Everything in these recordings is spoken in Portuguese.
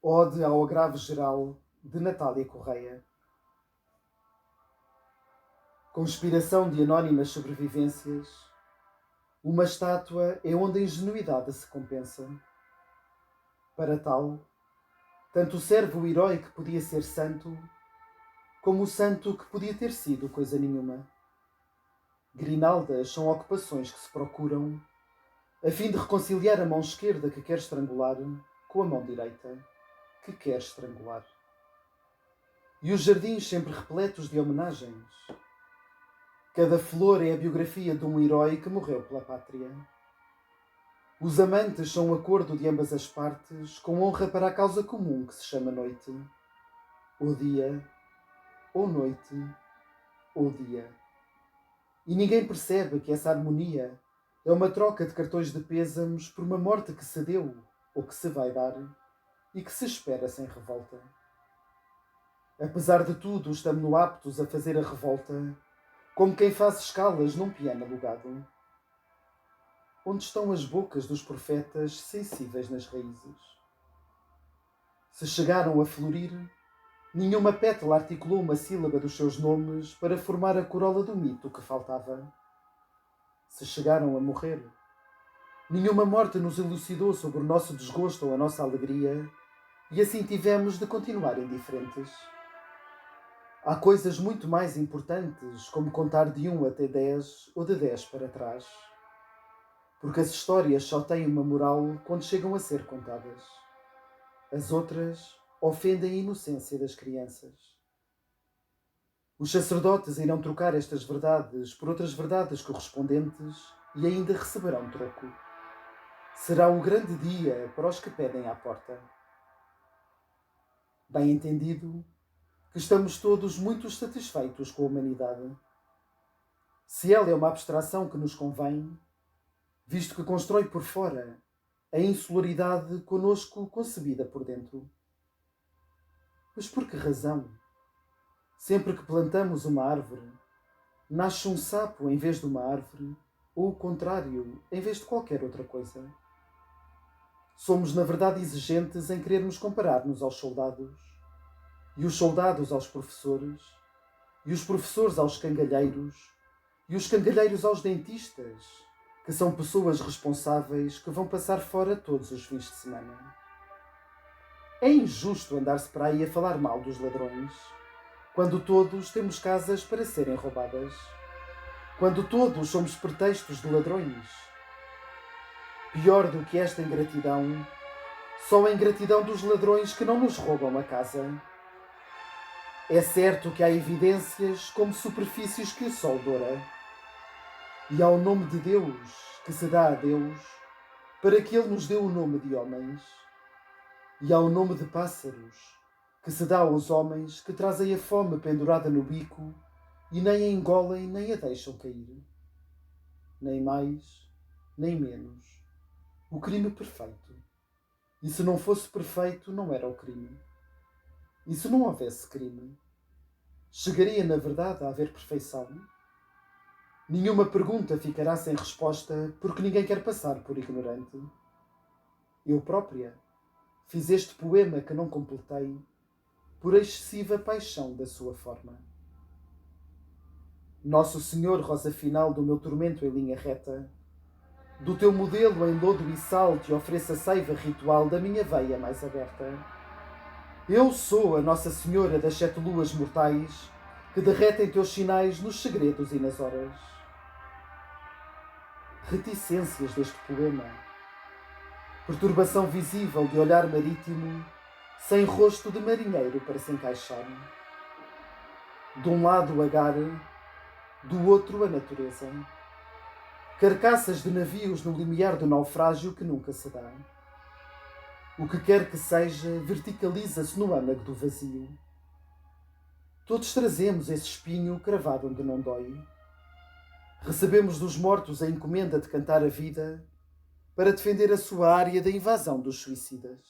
Ode ao agravo geral, de Natália Correia. Conspiração de anónimas sobrevivências. Uma estátua é onde a ingenuidade se compensa. Para tal, tanto serve o herói que podia ser santo, como o santo que podia ter sido coisa nenhuma. Grinaldas são ocupações que se procuram, a fim de reconciliar a mão esquerda que quer estrangular com a mão direita que quer estrangular. E os jardins sempre repletos de homenagens. Cada flor é a biografia de um herói que morreu pela pátria. Os amantes são um acordo de ambas as partes, com honra para a causa comum que se chama noite. Ou dia, ou noite, ou dia. E ninguém percebe que essa harmonia é uma troca de cartões de pêsames por uma morte que se deu, ou que se vai dar, e que se espera sem revolta. Apesar de tudo, estamos aptos a fazer a revolta, como quem faz escalas num piano alugado. Onde estão as bocas dos profetas sensíveis nas raízes? Se chegaram a florir, nenhuma pétala articulou uma sílaba dos seus nomes para formar a corola do mito que faltava. Se chegaram a morrer, nenhuma morte nos elucidou sobre o nosso desgosto ou a nossa alegria, e assim tivemos de continuar indiferentes. Há coisas muito mais importantes, como contar de 1 até 10 ou de 10 para trás. Porque as histórias só têm uma moral quando chegam a ser contadas. As outras ofendem a inocência das crianças. Os sacerdotes irão trocar estas verdades por outras verdades correspondentes e ainda receberão troco. Será o grande dia para os que pedem à porta. Bem entendido que estamos todos muito satisfeitos com a humanidade. Se ela é uma abstração que nos convém, visto que constrói por fora a insularidade conosco concebida por dentro. Mas por que razão? Sempre que plantamos uma árvore, nasce um sapo em vez de uma árvore, ou o contrário, em vez de qualquer outra coisa. Somos, na verdade, exigentes em querermos comparar-nos aos soldados, e os soldados aos professores, e os professores aos cangalheiros, e os cangalheiros aos dentistas, que são pessoas responsáveis que vão passar fora todos os fins de semana. É injusto andar-se para aí a falar mal dos ladrões, quando todos temos casas para serem roubadas, quando todos somos pretextos de ladrões. Pior do que esta ingratidão, só a ingratidão dos ladrões que não nos roubam a casa. É certo que há evidências como superfícies que o sol doura. E ao nome de Deus, que se dá a Deus, para que Ele nos dê o nome de homens. E ao nome de pássaros, que se dá aos homens que trazem a fome pendurada no bico e nem a engolem nem a deixam cair. Nem mais, nem menos. O crime perfeito. E se não fosse perfeito, não era o crime. E se não houvesse crime, chegaria na verdade a haver perfeição? Nenhuma pergunta ficará sem resposta porque ninguém quer passar por ignorante. Eu própria fiz este poema que não completei por excessiva paixão da sua forma. Nosso Senhor, rosa final do meu tormento em linha reta, do teu modelo em lodo e sal te ofereço a seiva ritual da minha veia mais aberta. Eu sou a Nossa Senhora das 7 luas mortais que derretem teus sinais nos segredos e nas horas. Reticências deste poema, perturbação visível de olhar marítimo, sem rosto de marinheiro para se encaixar. De um lado o agar, do outro a natureza. Carcaças de navios no limiar do naufrágio que nunca se dá. O que quer que seja, verticaliza-se no âmago do vazio. Todos trazemos esse espinho cravado onde não dói. Recebemos dos mortos a encomenda de cantar a vida para defender a sua área da invasão dos suicidas.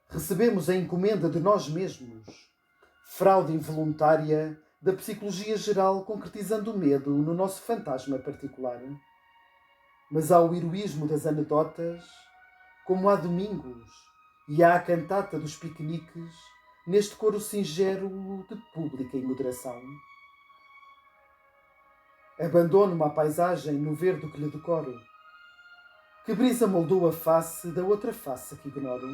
Recebemos a encomenda de nós mesmos, fraude involuntária da psicologia geral concretizando o medo no nosso fantasma particular. Mas há o heroísmo das anedotas, como há domingos, e há a cantata dos piqueniques neste coro singelo de pública imoderação. Abandono uma paisagem no verde que lhe decoro. Que brisa moldou a face da outra face que ignoro.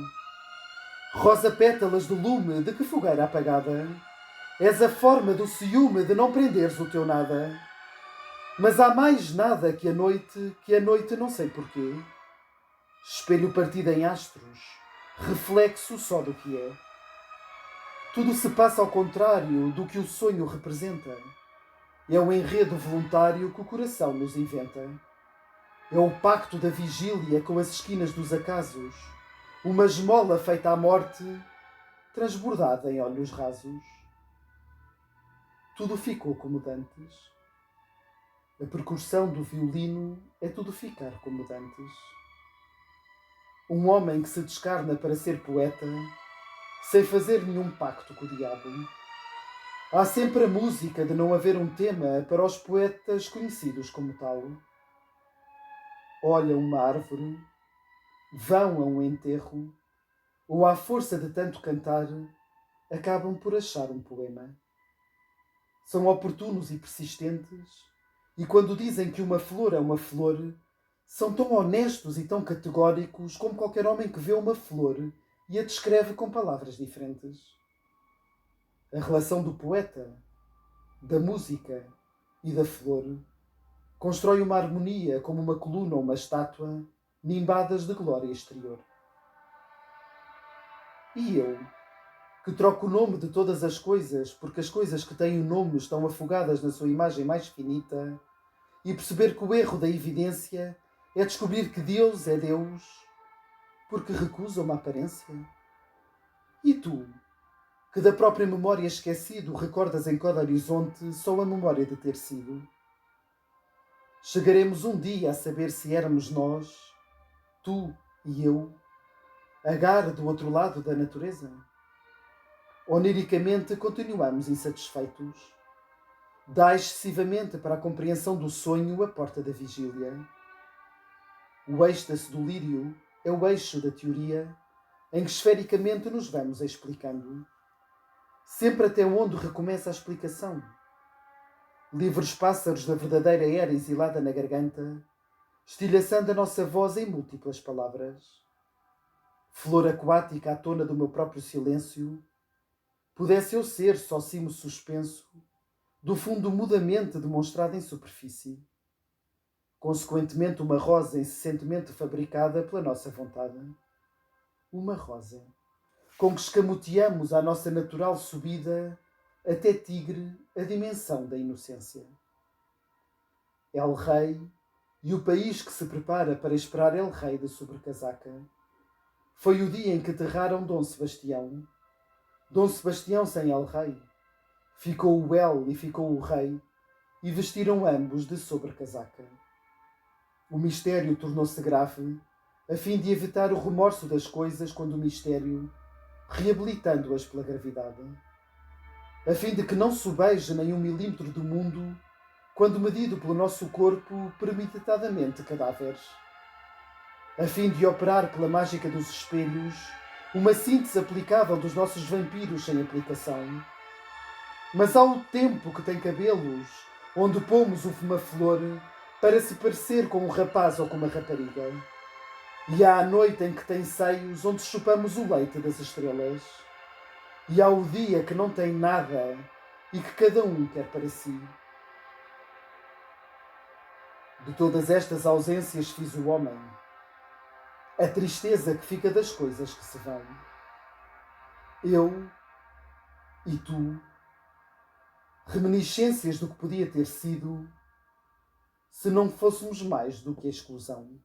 Rosa pétalas de lume de que fogueira apagada, és a forma do ciúme de não prenderes o teu nada. Mas há mais nada que a noite não sei porquê. Espelho partido em astros, reflexo só do que é. Tudo se passa ao contrário do que o sonho representa. É o enredo voluntário que o coração nos inventa. É o pacto da vigília com as esquinas dos acasos, uma esmola feita à morte, transbordada em olhos rasos. Tudo ficou como dantes. A percussão do violino é tudo ficar como dantes. Um homem que se descarna para ser poeta, sem fazer nenhum pacto com o diabo. Há sempre a música de não haver um tema para os poetas conhecidos como tal. Olham uma árvore, vão a um enterro, ou à força de tanto cantar, acabam por achar um poema. São oportunos e persistentes, e quando dizem que uma flor é uma flor, são tão honestos e tão categóricos como qualquer homem que vê uma flor e a descreve com palavras diferentes. A relação do poeta, da música e da flor constrói uma harmonia como uma coluna ou uma estátua, nimbadas de glória exterior. E eu, que troco o nome de todas as coisas porque as coisas que têm o nome estão afogadas na sua imagem mais finita, e perceber que o erro da evidência é descobrir que Deus é Deus porque recusa uma aparência? E tu, que da própria memória esquecido recordas em cada horizonte só a memória de ter sido? Chegaremos um dia a saber se éramos nós, tu e eu, agar do outro lado da natureza? Oniricamente continuamos insatisfeitos. Dá excessivamente para a compreensão do sonho a porta da vigília. O êxtase do lírio é o eixo da teoria em que esfericamente nos vamos explicando. Sempre até onde recomeça a explicação. Livres pássaros da verdadeira era exilada na garganta, estilhaçando a nossa voz em múltiplas palavras. Flor aquática à tona do meu próprio silêncio, pudesse eu ser só cimo suspenso, do fundo mudamente demonstrado em superfície. Consequentemente, uma rosa incessantemente fabricada pela nossa vontade. Uma rosa, com que escamoteamos à nossa natural subida até tigre a dimensão da inocência. El Rei e o país que se prepara para esperar El Rei de sobrecasaca. Foi o dia em que aterraram Dom Sebastião. Dom Sebastião sem El Rei. Ficou o El e ficou o Rei, e vestiram ambos de sobrecasaca. O mistério tornou-se grave, a fim de evitar o remorso das coisas quando o mistério, reabilitando-as pela gravidade. A fim de que não sobeje nem 1 milímetro do mundo, quando medido pelo nosso corpo premeditadamente cadáveres. A fim de operar pela mágica dos espelhos uma síntese aplicável dos nossos vampiros sem aplicação. Mas há o tempo que tem cabelos, onde pomos uma flor para se parecer com um rapaz ou com uma rapariga. E há a noite em que tem seios, onde chupamos o leite das estrelas. E há o dia que não tem nada e que cada um quer para si. De todas estas ausências fiz o homem, a tristeza que fica das coisas que se vão. Eu e tu, reminiscências do que podia ter sido, se não fôssemos mais do que a exclusão.